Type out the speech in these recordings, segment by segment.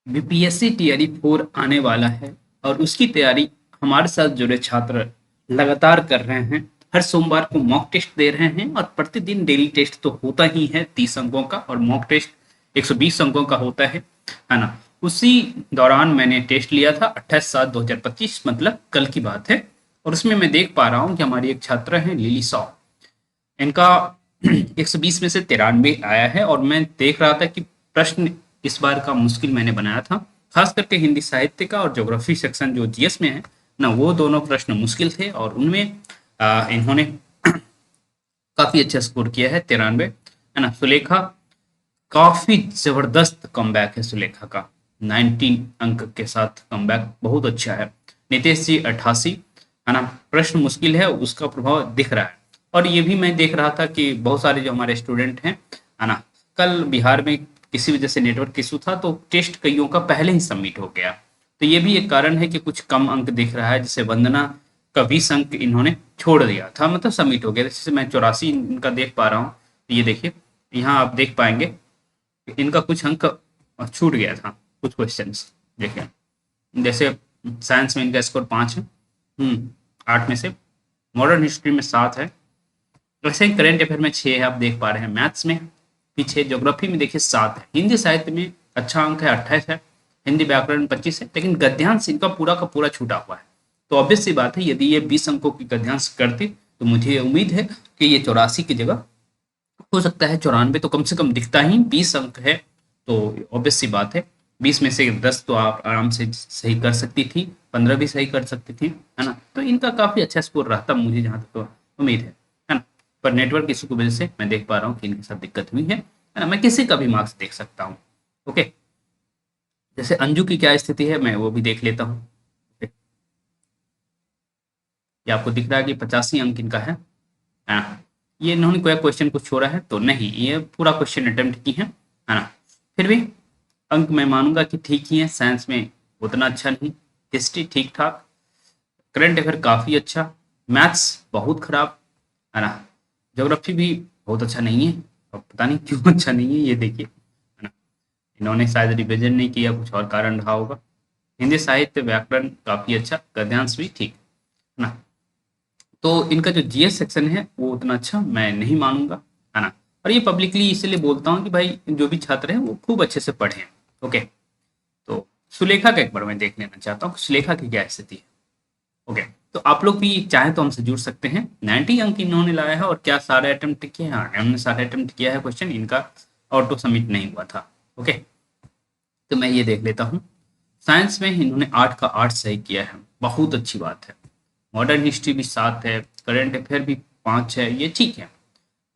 BPSC TRE 4 आने वाला है और उसकी तैयारी हमारे साथ जुड़े छात्र लगातार कर रहे हैं। हर सोमवार को मॉक टेस्ट दे रहे हैं और प्रतिदिन डेली टेस्ट तो होता ही है 30 अंकों का, और मॉक टेस्ट 120 अंकों का होता है ना। उसी दौरान मैंने टेस्ट लिया था 28/7/2025, मतलब कल की बात है। और उसमें मैं देख पा रहा हूँ कि हमारी एक छात्र है लिली सॉ, इनका 120 में से 93 आया है। और मैं देख रहा था कि प्रश्न इस बार का मुश्किल मैंने बनाया था, खास करके हिंदी साहित्य का और ज्योग्राफी सेक्शन जो जीएस में है ना, वो दोनों प्रश्न मुश्किल थे और उनमें इन्होंने काफी अच्छा स्कोर किया है, 93 है ना। सुलेखा, काफी जबरदस्त कमबैक है सुलेखा का, 19 अंक के साथ कमबैक बहुत अच्छा है। नितेश जी 88 है ना। प्रश्न मुश्किल है, उसका प्रभाव दिख रहा है। और ये भी मैं देख रहा था कि बहुत सारे जो हमारे स्टूडेंट हैं है ना, कल बिहार में किसी वजह से नेटवर्क इशू था तो टेस्ट कईयों का पहले ही सबमिट हो गया। तो ये भी एक कारण है कि कुछ कम अंक दिख रहा है। जैसे वंदना का 20 अंक इन्होंने छोड़ दिया था, मतलब सबमिट हो गया। जैसे मैं 84 इनका देख पा रहा हूँ, तो ये देखिए, यहाँ आप देख पाएंगे इनका कुछ अंक छूट गया था, कुछ क्वेश्चंस देखिए। जैसे साइंस में इनका स्कोर 5 है, 8 में से। मॉडर्न हिस्ट्री में 7 है। वैसे ही करंट अफेयर में 6 है, आप देख पा रहे हैं। मैथ्स में पीछे, ज्योग्राफी में देखिए 7 है। हिंदी साहित्य में अच्छा अंक है, 28 है। हिंदी व्याकरण में 25 है, लेकिन गद्यांश इनका पूरा का पूरा छूटा हुआ है। तो ऑब्वियस सी बात है, यदि ये 20 अंकों की गद्यांश करती तो मुझे उम्मीद है कि ये 84 की जगह हो सकता है 94 तो कम से कम दिखता ही। 20 अंक है तो ऑब्वियस सी बात है, 20 में से 10 तो आप आराम से सही कर सकती थी, 15 भी सही कर सकती थी, है ना। तो इनका काफी अच्छा स्कोर रहता, मुझे जहां तक तो उम्मीद है ना। पर नेटवर्क इशू की वजह से मैं देख पा रहा हूँ कि इनके साथ दिक्कत हुई है ना। मैं किसी का भी मार्क्स देख सकता हूँ। ओके, जैसे अंजू की क्या स्थिति है मैं वो भी देख लेता हूँ। ये आपको दिख रहा है कि 85 अंक इनका है ना। ये इन्होंने कोई क्वेश्चन कुछ छोड़ा है तो नहीं, ये पूरा क्वेश्चन अटेम्प्ट की है ना। फिर भी अंक मैं मानूंगा कि ठीक ही है। साइंस में उतना अच्छा नहीं, हिस्ट्री ठीक ठाक, करंट अफेयर काफी अच्छा, मैथ्स बहुत खराब, है ना। ज्योग्राफी भी बहुत अच्छा नहीं है, अब पता नहीं क्यों अच्छा नहीं है, ये देखिए, है ना। इन्होंने शायद रिविजन नहीं किया, कुछ और कारण रहा होगा। हिंदी साहित्य व्याकरण काफी अच्छा, गद्यांश भी ठीक, है ना। तो इनका जो जीएस सेक्शन है वो उतना अच्छा मैं नहीं मानूंगा, है ना। और ये पब्लिकली इसलिए बोलता हूँ कि भाई जो भी छात्र हैं वो खूब अच्छे से पढ़ें। ओके, तो सुलेखा का एक बार मैं देख लेना चाहता हूँ कि सुलेखा की क्या स्थिति है। ओके, तो आप लोग भी चाहे तो हमसे जुड़ सकते हैं। 90 अंक इन्होंने लाया है और क्या सारे अटेम्प्ट किए हैं? हाँ, इन्होंने सारे अटेम्प्ट किया है। क्वेश्चन इनका ऑटो सबमिट नहीं हुआ था। ओके, तो मैं ये देख लेता हूँ। साइंस में इन्होंने 8 का 8 सही किया है, बहुत अच्छी बात है। मॉडर्न हिस्ट्री भी 7 है, करंट अफेयर भी 5 है, ये ठीक है।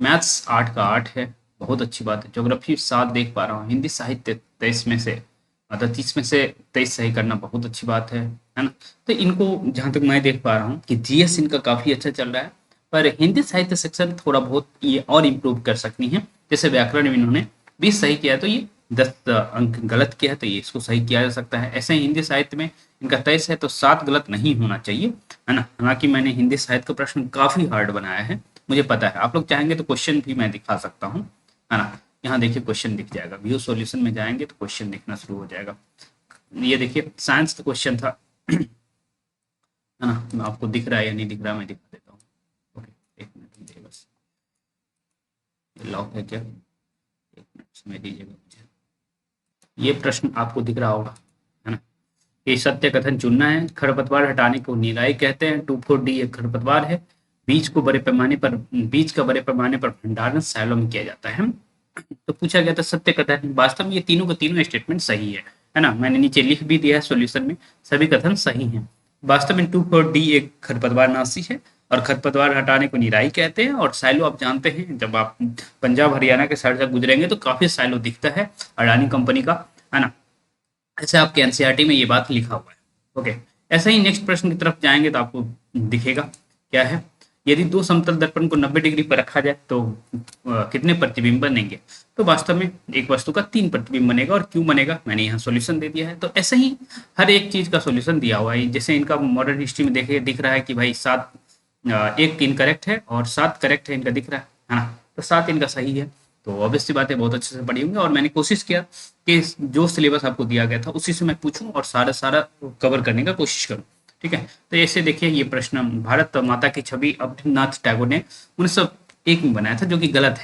मैथ्स 8 का 8 है, बहुत अच्छी बात है। ज्योग्राफी 7 देख पा रहा हूँ। हिंदी साहित्य 23 में से, मतलब 30 में से 23 सही करना बहुत अच्छी बात है ना। तो इनको जहाँ तक मैं देख पा रहा हूँ कि जीएस इनका काफ़ी अच्छा चल रहा है, पर हिंदी साहित्य सेक्शन थोड़ा बहुत ये और इम्प्रूव कर सकती है। जैसे व्याकरण में इन्होंने 20 सही किया है, तो ये 10 अंक गलत किया है, तो ये इसको सही किया जा सकता है। ऐसे ही हिंदी साहित्य में इनका 23 है तो 7 गलत नहीं होना चाहिए, है ना। हालांकि मैंने हिंदी साहित्य का प्रश्न काफ़ी हार्ड बनाया है, मुझे पता है। आप लोग चाहेंगे तो क्वेश्चन भी मैं दिखा सकता हूँ, है ना। यहाँ देखिए क्वेश्चन दिख जाएगा, व्यू सॉल्यूशन में जाएंगे तो क्वेश्चन दिखना शुरू हो जाएगा। ये देखिए साइंस का क्वेश्चन था, है ना। आपको दिख रहा है या नहीं दिख रहा, मैं दिखा देता हूँ। ओके, एक मिनट दीजिए बस, ये लॉक है क्या? एक मिनट समय दीजिएगा मुझे। ये प्रश्न आपको दिख रहा होगा, है ना। ये सत्य कथन चुनना है। खरपतवार हटाने को निराई कहते हैं। 2,4-D एक खरपतवार है। बीज का बड़े पैमाने पर भंडारण सैलों में किया जाता है। तो पूछा गया था सत्य कथन। वास्तव में ये तीनों के तीनों स्टेटमेंट सही है ना। मैंने नीचे लिख भी दिया है सॉल्यूशन में, सभी कथन सही हैं। वास्तव में 2,4-D एक खरपतवार नाशी है और खरपतवार हटाने को निराई कहते हैं। और साइलो आप जानते हैं, जब आप पंजाब हरियाणा के साइड से गुजरेंगे तो काफी साइलो दिखता है अडानी कंपनी का, है ना। ऐसे आपके एनसीईआरटी में ये बात लिखा हुआ है। ओके, ऐसे ही नेक्स्ट प्रश्न की तरफ जाएंगे तो आपको दिखेगा क्या है। यदि दो समतल दर्पण को 90 डिग्री पर रखा जाए तो कितने प्रतिबिंब बनेंगे? तो वास्तव में एक वस्तु का 3 प्रतिबिंब बनेगा। और क्यों बनेगा मैंने यहाँ सॉल्यूशन दे दिया है। तो ऐसे ही हर एक चीज का सॉल्यूशन दिया हुआ है। जैसे इनका मॉडर्न हिस्ट्री में देखिए, दिख रहा है कि भाई 7 एक इनकरेक्ट है और 7 करेक्ट है, इनका दिख रहा है ना। तो 7 इनका सही है। तो ऑब्वियस सी बात है बहुत अच्छे से पढ़ी होंगे, और मैंने कोशिश किया कि जो सिलेबस आपको दिया गया था उसी से मैं पूछूं और सारा सारा कवर करने का कोशिश करूं। ठीक है, तो ऐसे देखिए ये प्रश्न, भारत माता की छवि अवनींद्रनाथ टैगोर ने 1901 में बनाया था, जो कि गलत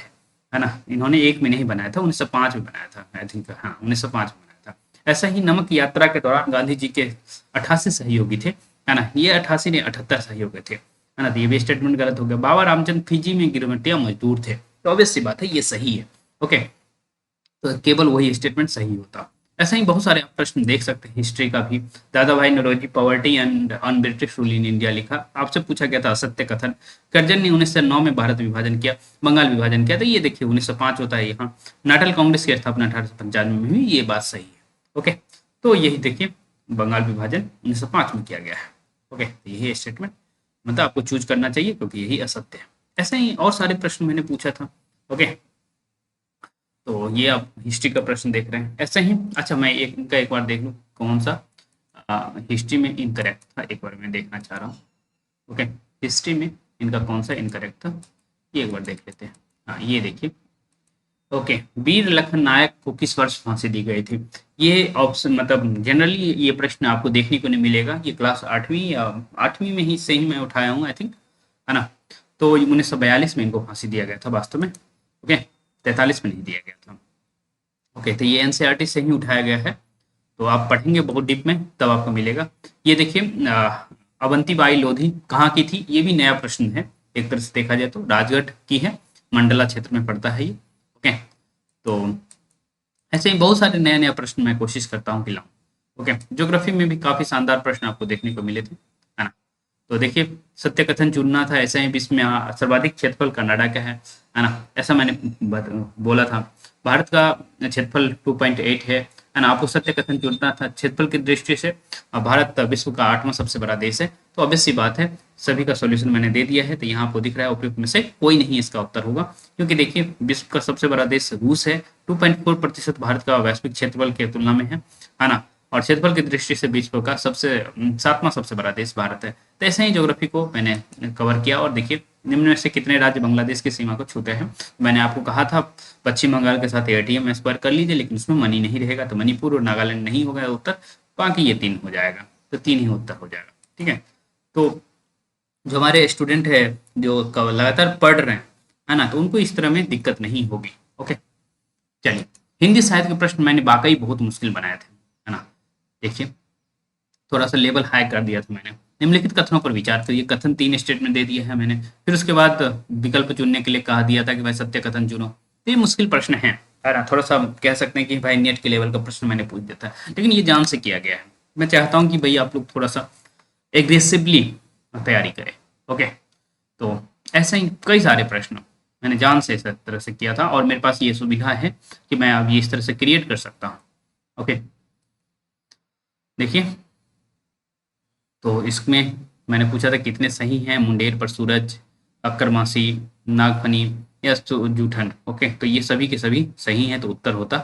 है ना। इन्होंने एक में नहीं बनाया था, 1905 में बनाया था, आई थिंक, हाँ 1905 में बनाया था। ऐसा ही नमक यात्रा के दौरान गांधी जी के 88 सहयोगी थे, है ना, ये 88 ने 78 सहयोगी थे, है ना, तो ये भी स्टेटमेंट गलत हो गया। बाबा रामचंद्र फिजी में गिरमिटिया मजदूर थे, तो ऑब्वियस सी बात है ये सही है। ओके, तो केवल वही स्टेटमेंट सही होता। ऐसा ही बहुत सारे आप प्रश्न देख सकते हैं हिस्ट्री का भी। Dadabhai Naoroji poverty and un British rule in India लिखा, आपसे पूछा गया था असत्य कथन। कर्जन ने 1909 में भारत विभाजन किया, बंगाल विभाजन किया, तो ये देखिए 1905 होता है यहाँ। नाटाल कांग्रेस की स्थापना 1895 में हुई, ये बात सही है। ओके, तो यही देखिए बंगाल विभाजन 1905 में किया गया है। ओके, तो यही स्टेटमेंट मतलब आपको चूज करना चाहिए क्योंकि यही असत्य है। ऐसे ही और सारे प्रश्न मैंने पूछा था। ओके, तो ये आप हिस्ट्री का प्रश्न देख रहे हैं ऐसे ही। अच्छा, मैं इनका एक बार देख लूँ कौन सा हिस्ट्री में इनकरेक्ट था, एक बार मैं देखना चाह रहा हूँ। ओके, हिस्ट्री में इनका कौन सा इनकरेक्ट था, ये एक बार देख लेते हैं। हाँ, ये देखिए। ओके, वीर लखन नायक को किस वर्ष फांसी दी गई थी? ये ऑप्शन मतलब जनरली ये प्रश्न आपको देखने को नहीं मिलेगा, ये क्लास 8वीं या 8वीं में ही से ही मैं उठाया हूँ, आई थिंक, है ना। तो 1942 में इनको फांसी दिया गया था वास्तव में। ओके, 43 में नहीं दिया गया था। ओके, तो ये एनसीईआरटी से ही उठाया गया है, तो आप पढ़ेंगे बहुत डीप में तब आपको मिलेगा। ये देखिए अवंतीबाई लोधी कहाँ की थी, ये भी नया प्रश्न है एक तरह से देखा जाए तो। राजगढ़ की है, मंडला क्षेत्र में पड़ता है ये। ओके, तो ऐसे ही बहुत सारे नए नए प्रश्न मैं कोशिश करता हूँ कि लाऊं। ओके, ज्योग्राफी में भी काफी शानदार प्रश्न आपको देखने को मिले थे, है ना। तो देखिए सत्य कथन चुनना था, ऐसे ही इसमें सर्वाधिक क्षेत्रफल कनाडा का है ना, ऐसा मैंने बोला था। भारत का क्षेत्रफल 2.8 है ना। आपको सत्य कथन चुनना था क्षेत्रफल की दृष्टि से। भारत विश्व का 8वां सबसे बड़ा देश है, तो ऑब्वियस सी बात है सभी का सॉल्यूशन मैंने दे दिया है, तो यहाँ आपको दिख रहा है उपयुक्त में से कोई नहीं इसका उत्तर होगा, क्योंकि देखिए विश्व का सबसे बड़ा देश रूस है, 2.4% भारत का वैश्विक क्षेत्रफल की तुलना में है ना। और क्षेत्रफल की दृष्टि से विश्व का सबसे 7वां सबसे बड़ा देश भारत है। तो ऐसे ही ज्योग्राफी को मैंने कवर किया। और देखिए निम्न में से कितने राज्य बांग्लादेश की सीमा को छूते हैं? मैंने आपको कहा था पश्चिम बंगाल के साथ एटीएम स्क्वायर कर लीजिए, लेकिन उसमें मनी नहीं रहेगा, तो मणिपुर और नागालैंड नहीं होगा उत्तर, बाकी ये 3 हो जाएगा, तो 3 ही उत्तर हो जाएगा। ठीक है, तो जो हमारे स्टूडेंट है जो लगातार पढ़ रहे हैं, है ना, तो उनको इस तरह में दिक्कत नहीं होगी। ओके, चलिए, हिंदी साहित्य के प्रश्न मैंने वाकई बहुत मुश्किल बनाए थे, है ना। देखिए थोड़ा सा लेवल हाई कर दिया था मैंने। निम्नलिखित कथनों पर विचार करिए, कथन 3 स्टेटमेंट दे दिए हैं मैंने, फिर उसके बाद विकल्प चुनने के लिए कहा दिया था कि भाई सत्य कथन चुनो। तो ये मुश्किल प्रश्न है ना, थोड़ा सा कह सकते हैं कि भाई नेट के लेवल का प्रश्न मैंने पूछ दिया था, लेकिन ये जान से किया गया है। मैं चाहता हूँ कि भाई आप लोग थोड़ा सा एग्रेसिवली तैयारी करें। ओके, तो ऐसे ही कई सारे प्रश्न मैंने जान से इस तरह से किया था, और मेरे पास ये सुविधा है कि मैं अब ये इस तरह से क्रिएट कर सकता हूँ। ओके, देखिए, तो इसमें मैंने पूछा था कितने सही हैं, मुंडेर पर सूरज, अक्करमासी, नागफनी या जूठन। ओके, तो ये सभी के सभी सही हैं, तो उत्तर होता,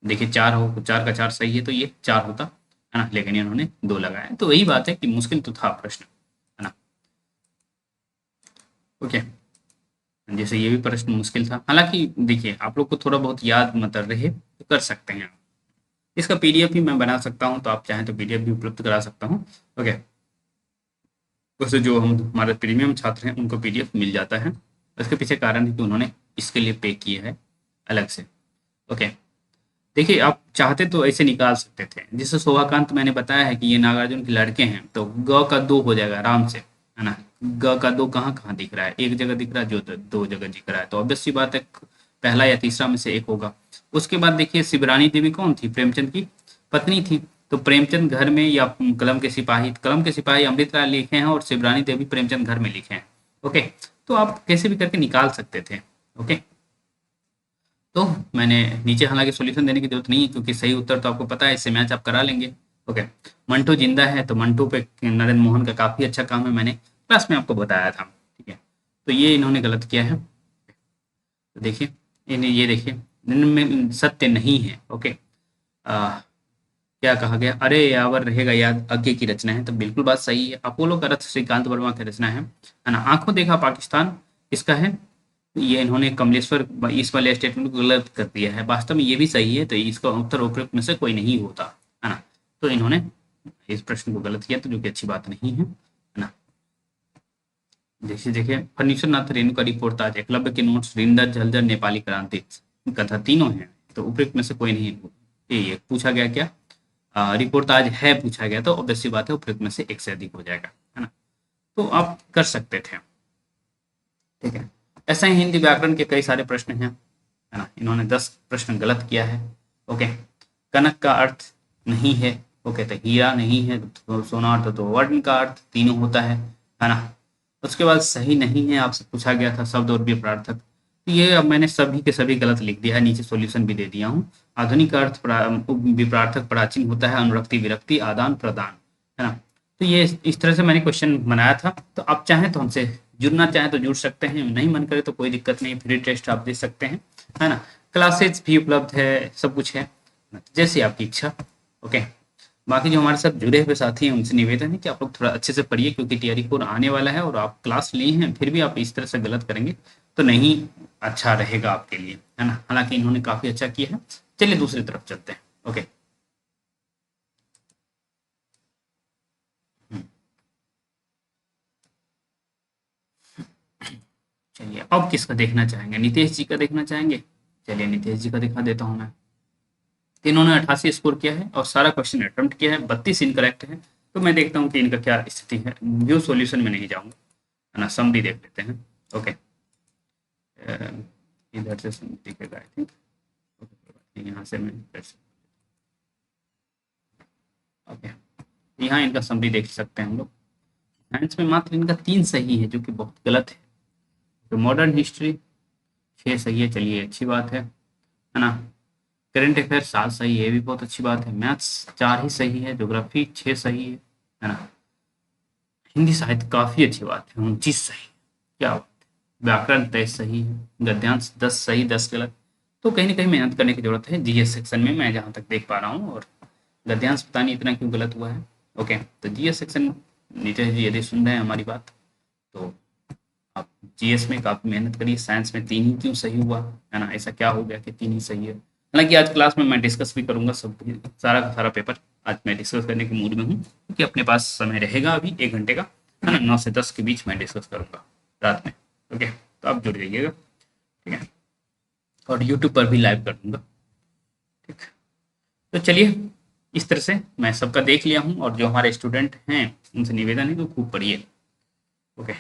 देखिए 4 हो, 4 का 4 सही है, तो ये 4 होता, है ना, लेकिन इन्होंने 2 लगाया। तो वही बात है कि मुश्किल तो था प्रश्न, है ना। ओके, जैसे ये भी प्रश्न मुश्किल था, हालांकि देखिए आप लोग को थोड़ा बहुत याद मतलब रहे तो कर सकते हैं आप। इसका पीडीएफ भी मैं बना सकता हूँ, तो आप चाहें तो पीडीएफ भी उपलब्ध करा सकता हूँ। ओके, वैसे जो हम हमारे प्रीमियम छात्र हैं उनको पीडीएफ मिल जाता है, उसके पीछे कारण है कि उन्होंने इसके लिए पे किया है अलग से। ओके, देखिए आप चाहते तो ऐसे निकाल सकते थे, जिससे शोभाकांत मैंने बताया है कि ये नागार्जुन के लड़के हैं, तो ग का 2 हो जाएगा आराम से, है ना। ग का 2 कहाँ कहाँ दिख रहा है? एक जगह दिख रहा है, जो 2 जगह दिख रहा है, तो ऑब्वियस सी बात है पहला या तीसरा में से एक होगा। उसके बाद देखिए शिवरानी देवी कौन थी? प्रेमचंद की पत्नी थी, तो प्रेमचंद घर में या कलम के सिपाही अमृतलाल लिखे हैं, और शिवरानी देवी प्रेमचंद घर में लिखे हैं। ओके, तो आप कैसे भी करके निकाल सकते थे। ओके, तो मैंने नीचे हालांकि सॉल्यूशन देने की जरूरत नहीं है, क्योंकि सही उत्तर तो आपको पता है, इससे मैच आप करा लेंगे। ओके, मंटू जिंदा है, तो मंटू पे नरेंद्र मोहन का काफी अच्छा काम है, मैंने क्लास में आपको बताया था। ठीक है, तो ये इन्होंने गलत किया है, तो देखिए इन्हें ये देखिए इनमें सत्य नहीं है। ओके, क्या कहा गया? अरे यावर रहेगा याद आगे की रचना है, तो बिल्कुल बात सही है। अपोलो का रथ श्रीकांत वर्मा की रचना है ना। आंखों देखा पाकिस्तान किसका है? ये इन्होंने कमलेश्वर इस वाले स्टेटमेंट को गलत कर दिया है, वास्तव में ये भी सही है, तो इसका उत्तर उपयुक्त में से कोई नहीं होता है ना। तो इन्होंने इस प्रश्न को गलत किया, तो जो कि अच्छी बात नहीं है ना। जैसे देखिए फर्नीचर नाथ रेणुका रिपोर्ट ताज एकलव्य के नोट्स रिंदा झलझर नेपाली क्रांति कथा तीनों हैं, तो उपयुक्त में से कोई नहीं है। ये पूछा गया क्या, रिपोर्ट ताज है पूछा गया, तो ऑब्वियस सी बात है उपयुक्त में से एक से अधिक हो जाएगा, है ना। तो आप कर सकते थे, ठीक है। ऐसा ही हिंदी व्याकरण के कई सारे प्रश्न हैं, है ना। इन्होंने 10 प्रश्न गलत किया है। ओके, कनक का अर्थ नहीं है, ओके, तो हीरा नहीं है, तो सोना अर्थ तो वर्ण का अर्थ तीनों होता है ना। उसके बाद सही नहीं है आपसे पूछा गया था शब्द और विपरार्थक, तो ये अब मैंने सभी के सभी गलत लिख दिया है, नीचे सॉल्यूशन भी दे दिया हूँ। आधुनिक अर्थ विपरार्थक प्राचीन होता है, अनुरक्ति विरक्ति आदान प्रदान, है ना। तो ये इस तरह से मैंने क्वेश्चन बनाया था। तो आप चाहें तो हमसे जुड़ना चाहें तो जुड़ सकते हैं, नहीं मन करे तो कोई दिक्कत नहीं, फ्री टेस्ट आप दे सकते हैं, है ना। क्लासेज भी उपलब्ध है, सब कुछ है, जैसी आपकी इच्छा। ओके, बाकी जो हमारे साथ जुड़े हुए साथी हैं उनसे निवेदन है कि आप लोग थोड़ा अच्छे से पढ़िए, क्योंकि टीआरई 4 आने वाला है और आप क्लास लिए हैं फिर भी आप इस तरह से गलत करेंगे तो नहीं अच्छा रहेगा आपके लिए, है ना। हालांकि इन्होंने काफी अच्छा किया है। चलिए दूसरी तरफ चलते हैं। ओके, चलिए अब किसका देखना चाहेंगे, नितेश जी का देखना चाहेंगे। चलिए नितेश जी का दिखा देता हूँ मैं। तो इन्होंने 88 स्कोर किया है और सारा क्वेश्चन अटेम्प्ट किया है, 32 इनकरेक्ट है। तो मैं देखता हूँ कि इनका क्या स्थिति है, व्यू सॉल्यूशन में नहीं जाऊंगा, है ना, समरी देख लेते हैं। ओके, इधर से समरी दिखेगा आई थिंक। ओके, यहाँ से मैं ओके, यहाँ इनका समरी देख सकते हैं हम लोग। साइंस में मात्र इनका 3 सही है, जो कि बहुत गलत है। तो मॉडर्न हिस्ट्री 6 सही है, चलिए अच्छी बात है ना। करंट अफेयर 7 सही है, ये भी बहुत अच्छी बात है। मैथ्स 4 ही सही है, ज्योग्राफी 6 सही है ना। हिंदी साहित्य काफी अच्छी बात है, 29 सही, क्या बात है। व्याकरण 23 सही है, गद्यांश 10 सही 10 गलत। तो कहीं ना कहीं मेहनत करने की जरूरत है जीएस सेक्शन में, मैं जहाँ तक देख पा रहा हूँ। और गद्यांश पता नहीं इतना क्यों गलत हुआ है। ओके, तो जीएस सेक्शन नीतीश जी यदि सुन रहे हैं हमारी बात, तो आप जीएस में काफी मेहनत करिए। साइंस में 3 ही क्यों सही हुआ, है ना, ऐसा क्या हो गया कि 3 ही सही है। हालांकि आज क्लास में मैं डिस्कस भी करूंगा सब, सारा का सारा पेपर आज मैं डिस्कस करने के मूड में हूँ, क्योंकि अपने पास समय रहेगा अभी 1 घंटे का, है ना। 9 से 10 के बीच मैं डिस्कस करूंगा रात में। ओके, तो आप जुड़ जाइएगा, ठीक है। और यूट्यूब पर भी लाइव कर दूंगा, ठीक। तो चलिए, इस तरह से मैं सबका देख लिया हूँ, और जो हमारे स्टूडेंट हैं उनसे निवेदन है कि खूब पढ़िए। ओके।